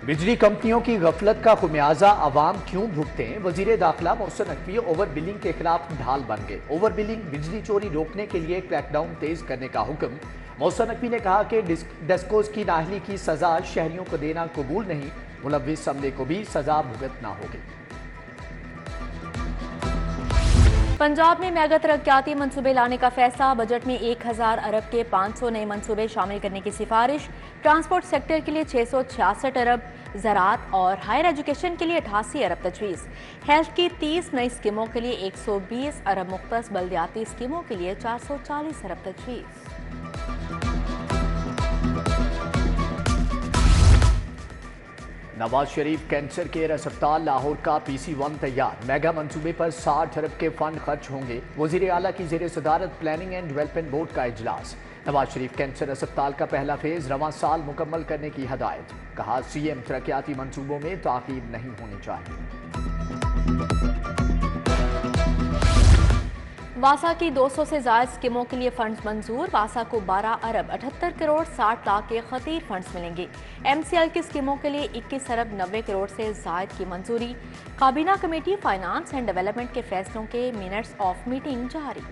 बिजली कंपनियों की गफलत का खुमियाजा अवाम क्यों भुगते हैं? वजीर दाखिला मोहसिन नकवी ओवर बिलिंग के खिलाफ ढाल बन गए। ओवर बिलिंग बिजली चोरी रोकने के लिए क्रैकडाउन तेज करने का हुक्म। मोहसिन नकवी ने कहा कि डेस्कोस की नाअहली की सजा शहरियों को देना कबूल नहीं, मुलव्विस अमले को भी सजा भुगतना होगी। पंजाब में मेगा तरक्याती मंसूबे लाने का फैसला। बजट में 1000 अरब के 500 नए मंसूबे शामिल करने की सिफारिश। ट्रांसपोर्ट सेक्टर के लिए 666 अरब, ज़राअत और हायर एजुकेशन के लिए 88 अरब तजवीज़। हेल्थ की 30 नई स्कीमों के लिए 120 अरब मुख्तस, बल्दियाती स्कीमों के लिए 440 अरब तजवीज़। नवाज शरीफ कैंसर केयर अस्पताल लाहौर का PC1 तैयार। मेगा मंसूबे पर 60 अरब के फंड खर्च होंगे। वजीर आला की जेर सदारत प्लानिंग एंड डेवलपमेंट बोर्ड का इजलास। नवाज शरीफ कैंसर अस्पताल का पहला फेज रवां साल मुकम्मल करने की हदायत। कहा CM तरक्याती मंसूबों में ताखीर नहीं होनी चाहिए। वासा की 200 से ज़ायद स्कीमों के लिए फंड्स मंजूर। वासा को 12 अरब 78 करोड़ 60 लाख के खतीर फंड्स मिलेंगे। MCL की स्कीमों के लिए 21 अरब 90 करोड़ से ज़ायद की मंजूरी। काबीना कमेटी फाइनेंस एंड डेवलपमेंट के फैसलों के मिनट्स ऑफ मीटिंग जारी।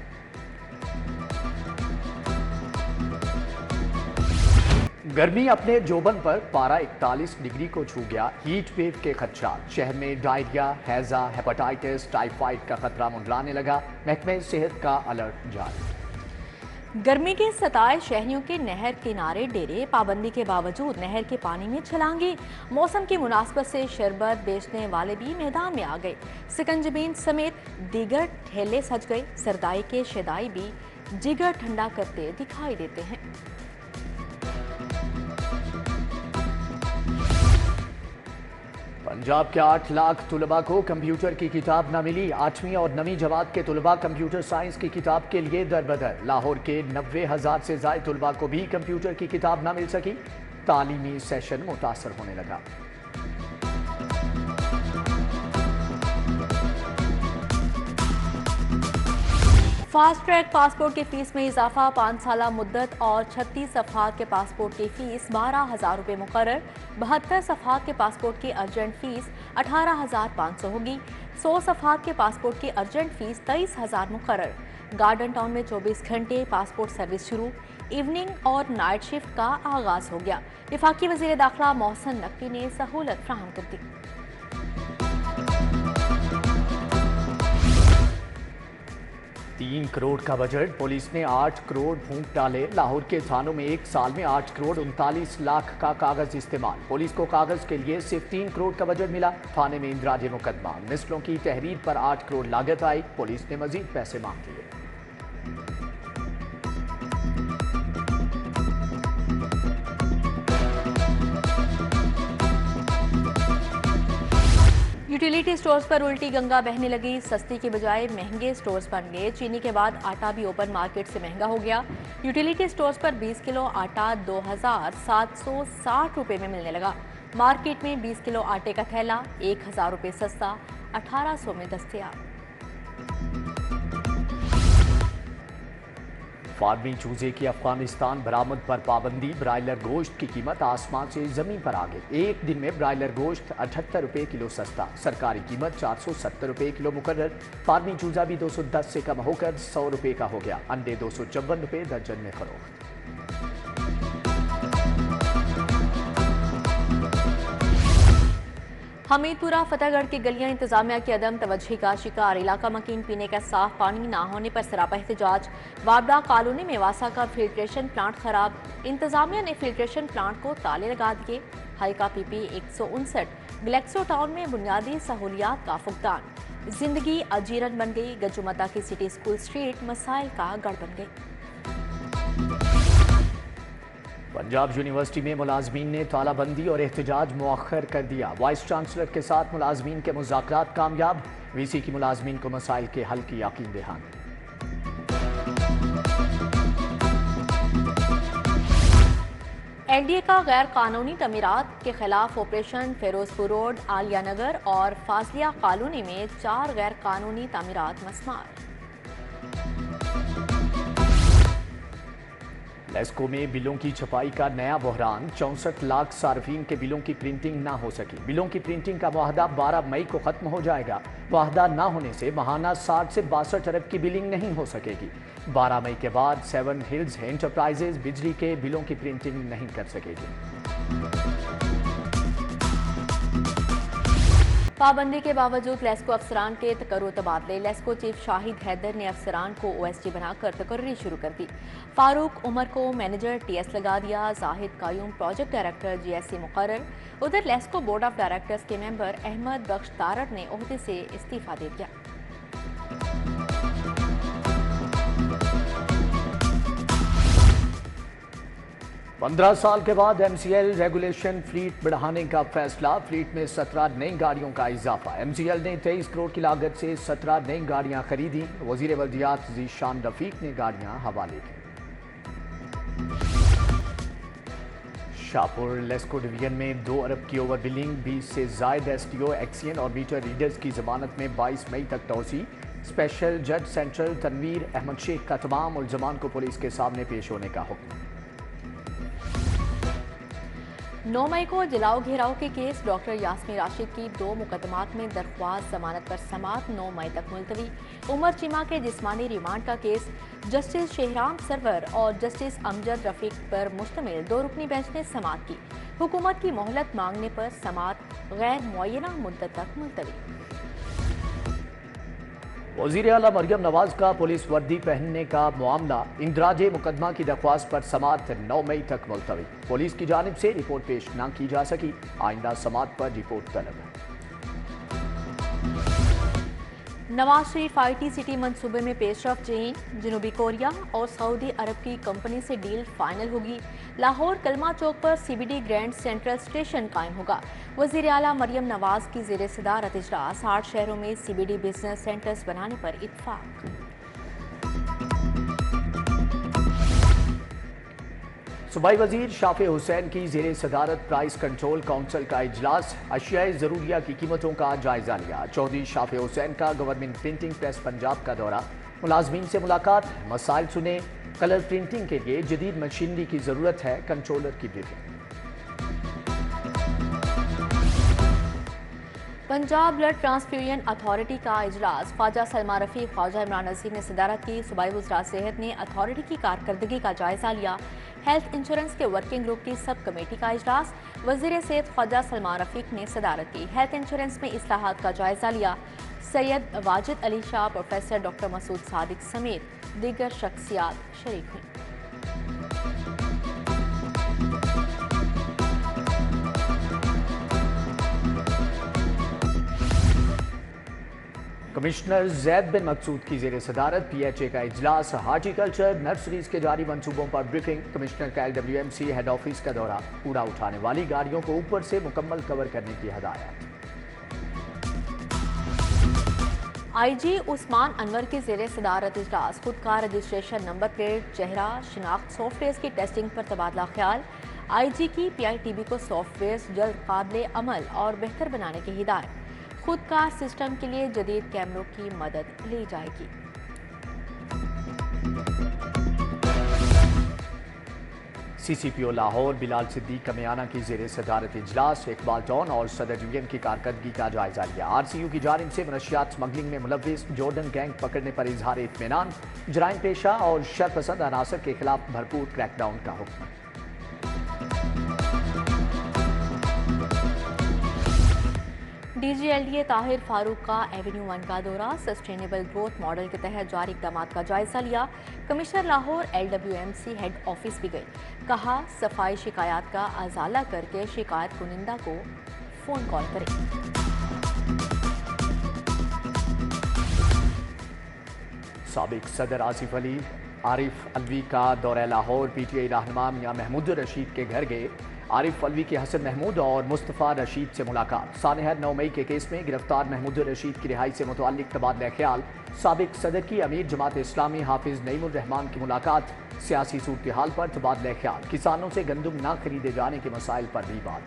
गर्मी अपने जोबन पर पारा 41 डिग्री को छू गया। हीट वेव के खदशात। शहर में डायरिया, हैजा, हेपेटाइटिस, टाइफाइड का खतरा मंडराने लगा। महकमे सेहत का अलर्ट जारी। गर्मी के सताए शहरियों के नहर किनारे डेरे। पाबंदी के बावजूद नहर के पानी में छलांगे। मौसम की मुनासबत से शरबत बेचने वाले भी मैदान में आ गए। सिकंजबीन समेत दीगर ठेले सज गए। सरदाई के शदाई भी जिगर ठंडा करते दिखाई देते हैं। पंजाब के 8 लाख तुलबा को कंप्यूटर की किताब न मिली। 8वीं और 9वीं जमात के तुलबा कंप्यूटर साइंस की किताब के लिए दरबदर। लाहौर के 90,000 से ज्यादा तुलबा को भी कंप्यूटर की किताब न मिल सकी। तालीमी सेशन मुतासर होने लगा। फास्ट ट्रैक पासपोर्ट की फीस में इजाफा। 5 साला मुद्दत और 36 सफ़हात के पासपोर्ट की फीस 12,000 रुपये मुकर्रर। 72 सफ़हात के पासपोर्ट की अर्जेंट फीस 18,500 होगी। 100 सफ़हात के पासपोर्ट की अर्जेंट फीस 23,000 मुकर्रर। गार्डन टाउन में 24 घंटे पासपोर्ट सर्विस शुरू। इवनिंग और नाइट शिफ्ट का आगाज हो गया। वफाकी वज़ीर दाखिला मोहसिन नकवी ने सहूलत फ्राहम कर दी। 3 करोड़ का बजट। पुलिस ने 8 करोड़ फूंक डाले। लाहौर के थानों में एक साल में 8 करोड़ 39 लाख का कागज इस्तेमाल। पुलिस को कागज के लिए सिर्फ 3 करोड़ का बजट मिला। थाने में इंदराज मुकदमा। मिसलों की तहरीर पर 8 करोड़ लागत आई। पुलिस ने मजीद पैसे मांग लिए। यूटिलिटी स्टोर्स पर उल्टी गंगा बहने लगी। सस्ती की बजाय महंगे स्टोर्स बन गए। चीनी के बाद आटा भी ओपन मार्केट से महंगा हो गया। यूटिलिटी स्टोर्स पर 20 किलो आटा 2,760 रुपये में मिलने लगा। मार्केट में 20 किलो आटे का थैला 1,000 रुपये सस्ता 1,800 में दस्तयाब। फार्मी चूजे की अफगानिस्तान बरामद पर पाबंदी। ब्रायलर गोश्त की कीमत आसमान से जमीन पर आ गई। एक दिन में ब्रायलर गोश्त 78 रुपये किलो सस्ता। सरकारी कीमत 470 रुपये किलो मुकर्रर। फार्मी चूजा भी 210 से कम होकर 100 रुपये का हो गया। अंडे 254 रुपये दर्जन में फरोख्त। हमीदपुरा फतेहगढ़ की गलियां इंतजामिया की अदम तवज्जो का शिकार। इलाका मकीन पीने का साफ पानी ना होने पर सरापा एहतजाज। वाबड़ा कॉलोनी में वासा का फिल्ट्रेशन प्लांट खराब। इंतजामिया ने फिल्ट्रेशन प्लांट को ताले लगा दिए। हल्का PP 159। ग्लेक्सो टाउन में बुनियादी सहूलियात का फुकदान। जिंदगी अजीरन बन गई। गजुमता की सिटी स्कूल स्ट्रीट मसाइल का गढ़ बन गई। पंजाब यूनिवर्सिटी में मुलाजमीन ने तालाबंदी और एहतजाज मुअख्खर कर दिया। वाइस चांसलर के साथ मुलाजमीन के मुज़ाकरात कामयाब। VC की मुलाजमीन को मसाइल के हल की यकीन दहानी। NDA का गैर कानूनी तमीरात के खिलाफ ऑपरेशन। फिरोजपुर रोड, आलिया नगर और फाजलिया कॉलोनी में 4 गैर कानूनी तमीरात मस्मार। लेस्को में बिलों की छपाई का नया बहरान, 64 लाख सार्फिन के बिलों की प्रिंटिंग ना हो सकी। बिलों की प्रिंटिंग का मुआहदा 12 मई को खत्म हो जाएगा। मुआहदा ना होने से माहाना 60 से 62 अरब की बिलिंग नहीं हो सकेगी। 12 मई के बाद सेवन हिल्स एंटरप्राइजेज बिजली के बिलों की प्रिंटिंग नहीं कर सकेगी। पाबंदी के बावजूद लेस्को अफसरान के तकर्रो तबादले। लेस्को चीफ शाहिद हैदर ने अफसरान को OSD बनाकर तकर्री शुरू कर दी। फारूक उमर को मैनेजर TS लगा दिया। जाहिद कायूम प्रोजेक्ट डायरेक्टर GSC मुकर्रर। उधर लेस्को बोर्ड ऑफ डायरेक्टर्स के मेंबर अहमद बख्श तारर ने ओहदे से इस्तीफा दे दिया। पंद्रह साल के बाद MCL रेगुलेशन फ्लीट बढ़ाने का फैसला। फ्लीट में 17 नई गाड़ियों का इजाफा। MCL ने 23 करोड़ की लागत से 17 नई गाड़ियां खरीदी। वजीर बल्दियात ज़ीशान रफीक ने गाड़ियां हवाले की। शाहपुर लेस्को डिवीजन में 2 अरब की ओवर बिलिंग, 20 से जायद STO, एक्सियन और मीटर रीडर्स की जमानत में 22 मई तक तोसी। स्पेशल जज सेंट्रल तनवीर अहमद शेख का तमाम मुल्जमान को पुलिस के सामने पेश होने का हुक्म। 9 मई को जलाओ घेराव के केस डॉक्टर यास्मीन राशिद की 2 मुकदमात में दरख्वास्त जमानत पर समात 9 मई तक मुलतवी। उमर चीमा के जिस्मानी रिमांड का केस जस्टिस शेहराम सरवर और जस्टिस अमजद रफीक पर मुश्तमिल 2 रुकनी बेंच ने समात की। हुकूमत की मोहलत मांगने पर समात गैर मुअय्यना मुद्दत तक मुलतवी। वज़ीर आला मरियम नवाज का पुलिस वर्दी पहनने का मामला, इंदराजे मुकदमा की दरख्वास्त पर समात 9 मई तक मुलतवी। पुलिस की जानिब से रिपोर्ट पेश न की जा सकी। आइंदा समात पर रिपोर्ट तलब है। नवाज शरीफ IT सिटी मंसूबे में पेशरफ। चीन, जनूबी कोरिया और सऊदी अरब की कंपनी से डील फाइनल होगी। लाहौर कलमा चौक पर CBD ग्रैंड सेंट्रल स्टेशन कायम होगा। वज़ीर आला मरियम नवाज की ज़ेर सदारत इजलास। 8 शहरों में CBD बिजनेस सेंटर्स बनाने पर इत्फाक। सूबाई वजीर शाफे हुसैन की ज़ेर सदारत प्राइस कंट्रोल काउंसिल का इजलास। अशियाए ज़रूरिया की कीमतों का जायजा लिया। चौधरी शाफे हुसैन का गवर्नमेंट प्रिंटिंग प्रेस पंजाब का दौरा। मुलाजमीन से मुलाकात, मसाइल सुने। कलर प्रिंटिंग के लिए जदीद मशीनरी की जरूरत है, कंट्रोलर की briefing. Punjab blood transfusion authority का इजलास। ख्वाजा सलमान रफीक, ख्वाजा इमरान नज़ीर ने सदारत की। सूबाई वज़रात सेहत ने अथॉरिटी की कारकर्दगी का जायजा लिया। हेल्थ इंश्योरेंस के वर्किंग ग्रुप की सब कमेटी का इजलास। वज़ीर सेहत ख्वाजा सलमान रफीक ने सदारत की। हेल्थ इंश्योरेंस में इस्लाहात का जायजा लिया। सैयद वाजिद अली शाह, प्रोफेसर डॉक्टर मसूद सादिक समेत दीगर शख्सियात शरीक हुई। कमिश्नर जैद बिन मकसूद की ज़ेर सदारत PHA का इजलास। हार्टिकल्चर नर्सरीज के जारी मंसूबों पर ब्रीफिंग। कमिश्नर का LWMC हेड ऑफिस का दौरा। कूड़ा उठाने वाली गाड़ियों को ऊपर से मुकम्मल कवर करने की हदायत। IG उस्मान अनवर की ज़ेर सदारत इजलास। खुद का रजिस्ट्रेशन नंबर प्लेट, चेहरा शनाख्त सॉफ्टवेयर की टेस्टिंग पर तबादला ख्याल। IG की PITB को सॉफ्टवेयर जल्द काबिल अमल और बेहतर बनाने की हिदायत। खुद कार सिस्टम के लिए जदीद कैमरों की मदद ली जाएगी। CCPO लाहौर बिलाल सिद्दीक कमियाना की ज़ेर सदारत इजलास। इकबाल टॉन और सदर डिवीजन की कारकर्दगी का जायजा लिया। RCU की जानिब से मनशियात स्मगलिंग में मुलव्विस जॉर्डन गैंग पकड़ने पर इजहार इत्मीनान। जराइम पेशा और शरपसंद अनासर के खिलाफ भरपूर क्रैकडाउन का हुक्म। DG LDA ताहिर फारूक का एवेन्यू 1 का दौरा। सस्टेनेबल ग्रोथ मॉडल के तहत जारी इक़दामात का जायजा लिया। Commissioner Lahore LWMC head office भी गए। कहा सफाई शिकायत का अजाला करके शिकायत कुनिंदा को फोन कॉल करें। साबिक सदर आसिफ अली आरिफ अलवी का दौरा लाहौर। PTI रहनुमा मियां महमूद रशीद के घर गए। आरिफ अलवी के हसन महमूद और मुस्तफ़ा रशीद से मुलाकात। सानहर 9 मई के केस में गिरफ्तार महमूद रशीद की रिहाई से मुतअल्लिक़ तबादला ख्याल। साबिक सदर की अमीर जमात इस्लामी हाफिज नईमुर रहमान की मुलाकात। सियासी सूरत हाल पर तबादला ख्याल। किसानों से गंदम न खरीदे जाने के मसाइल पर भी बात।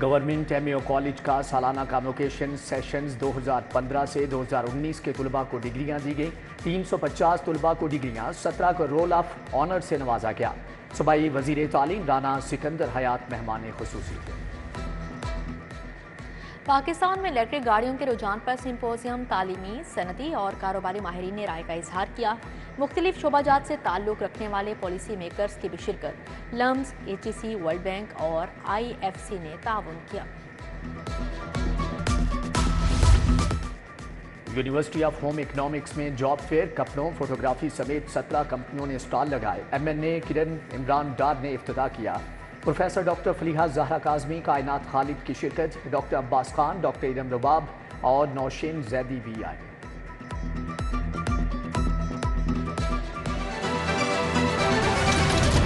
गवर्नमेंट एमएओ कॉलेज का सालाना कन्वोकेशन सेशंस 2015 से 2019 के तलबा को डिग्रियां दी गई। 350 तलबा को डिग्रियां, 17 को रोल ऑफ ऑनर से नवाजा गया। सूबाई वजीर तालीम राना सिकंदर हयात मेहमान खुसूसी थे। पाकिस्तान में इलेक्ट्रिक गाड़ियों के रुझान पर सिम्पोजियम तालीमी, सनती और कारोबारी माहिरीन ने राय का इजहार किया। मुख्तलिफ शोबाजात से ताल्लुक़ रखने वाले पॉलिसी मेकर्स की भी शिरकत। लम्स, HEC, वर्ल्ड बैंक और IFC ने ताउन किया। यूनिवर्सिटी ऑफ होम इकोनॉमिक्स में जॉब फेयर, कपड़ों, फोटोग्राफी समेत 17 कंपनियों ने स्टॉल लगाए। MNA किरण इमरान डार ने इफ्तिताह किया। प्रोफेसर डॉक्टर फलीहा ज़हरा काज़मी, कायनात खालिद की शिरकत। डॉक्टर अब्बास खान, डॉक्टर इरम रबाब और नौशीन जैदी भी आए।